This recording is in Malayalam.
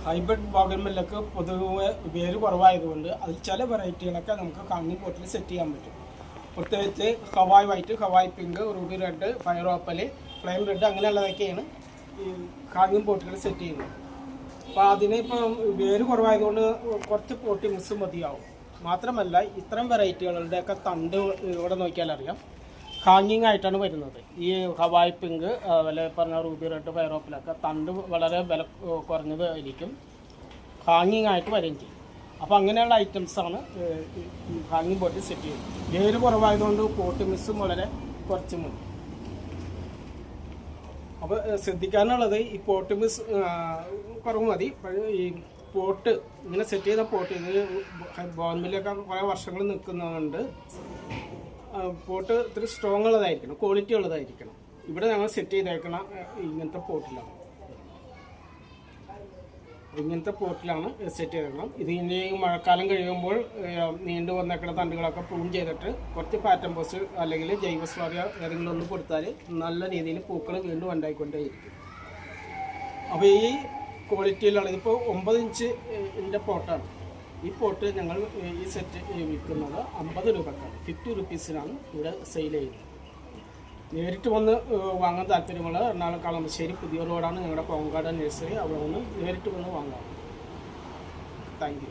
ഹൈബ്രിഡ് ബോഗൺവില്ലക്ക് പൊതുവെ വേര് കുറവായതുകൊണ്ട് അതിൽ ചില വെറൈറ്റികളൊക്കെ നമുക്ക് ഹാങ്ങിങ് പോട്ടിൽ സെറ്റ് ചെയ്യാൻ പറ്റും. പ്രത്യേകിച്ച് Hawaii white, Hawaii pink, ruby red, fire opal, flame red അങ്ങനെയുള്ളതൊക്കെയാണ് ഈ ഹാങ്ങിങ് പോട്ടുകൾ സെറ്റ് ചെയ്യുന്നത്. അപ്പോൾ അതിന് ഇപ്പം വേര് കുറവായതുകൊണ്ട് കുറച്ച് പോട്ടി മിസ് മതിയാവും. മാത്രമല്ല ഇത്തരം വെറൈറ്റികളുടെയൊക്കെ തണ്ട് ഇവിടെ നോക്കിയാൽ അറിയാം ഹാങ്ങിങ് ആയിട്ടാണ് വരുന്നത്. ഈ ഹവായ് പിങ്ക് അതുപോലെ പറഞ്ഞ റൂബി റെഡ്, ഫയർ ഓപ്പലൊക്കെ തണ്ട് വളരെ വില കുറഞ്ഞതായിരിക്കും, ഹാങ്ങിങ് ആയിട്ട് വരികയും ചെയ്യും. അപ്പോൾ അങ്ങനെയുള്ള ഐറ്റംസാണ് ഹാങ്ങിങ് പോട്ടിൽ സെറ്റ് ചെയ്യുന്നത്. വേര് കുറവായതുകൊണ്ട് പോട്ട് മിസ്സും വളരെ കുറച്ച് മതി. അപ്പോൾ ശ്രദ്ധിക്കാനുള്ളത് ഈ പോട്ട് മിസ് കുറവ് മതി. ഈ പോട്ട് ഇങ്ങനെ സെറ്റ് ചെയ്ത പോട്ട് ഇത് ബോൺമില്ലൊക്കെ കുറേ വർഷങ്ങൾ നിൽക്കുന്നതുകൊണ്ട് പോട്ട് ഇത്തിരി സ്ട്രോങ് ഉള്ളതായിരിക്കണം, ക്വാളിറ്റി ഉള്ളതായിരിക്കണം. ഇവിടെ ഞങ്ങൾ സെറ്റ് ചെയ്തേക്കണം ഇങ്ങനത്തെ പോട്ടിലാണ് സെറ്റ് ചെയ്തേക്കണം. ഇതിൻ്റെ മഴക്കാലം കഴിയുമ്പോൾ നീണ്ടു വന്നേക്കുന്ന തണ്ടുകളൊക്കെ പ്രൂൺ ചെയ്തിട്ട് കുറച്ച് പാറ്റൻ പോസ്റ്റ് അല്ലെങ്കിൽ ജൈവസ്വാര്യ ഏതെങ്കിലും ഒന്ന് കൊടുത്താൽ നല്ല രീതിയിൽ പൂക്കൾ വീണ്ടും ഉണ്ടായിക്കൊണ്ടേയിരിക്കും. അപ്പോൾ ഈ ക്വാളിറ്റിയിലുള്ള ഇതിപ്പോൾ 9 ഇഞ്ചിൻ്റെ പോട്ടാണ്. ഈ പോട്ട് ഞങ്ങൾ ഈ സെറ്റ് വിൽക്കുന്നത് 50 രൂപക്കാണ്, 50 റുപ്പീസിനാണ് ഇവിടെ സെയിൽ ചെയ്യുന്നത്. നേരിട്ട് വന്ന് വാങ്ങാൻ താല്പര്യമുള്ള എറണാകുളം കളമശ്ശേരി പുതിയ റോഡാണ് ഞങ്ങളുടെ കോങ്കാട് നഴ്സറി. അവിടെ വന്ന് നേരിട്ട് വന്ന് വാങ്ങാം. Thank you.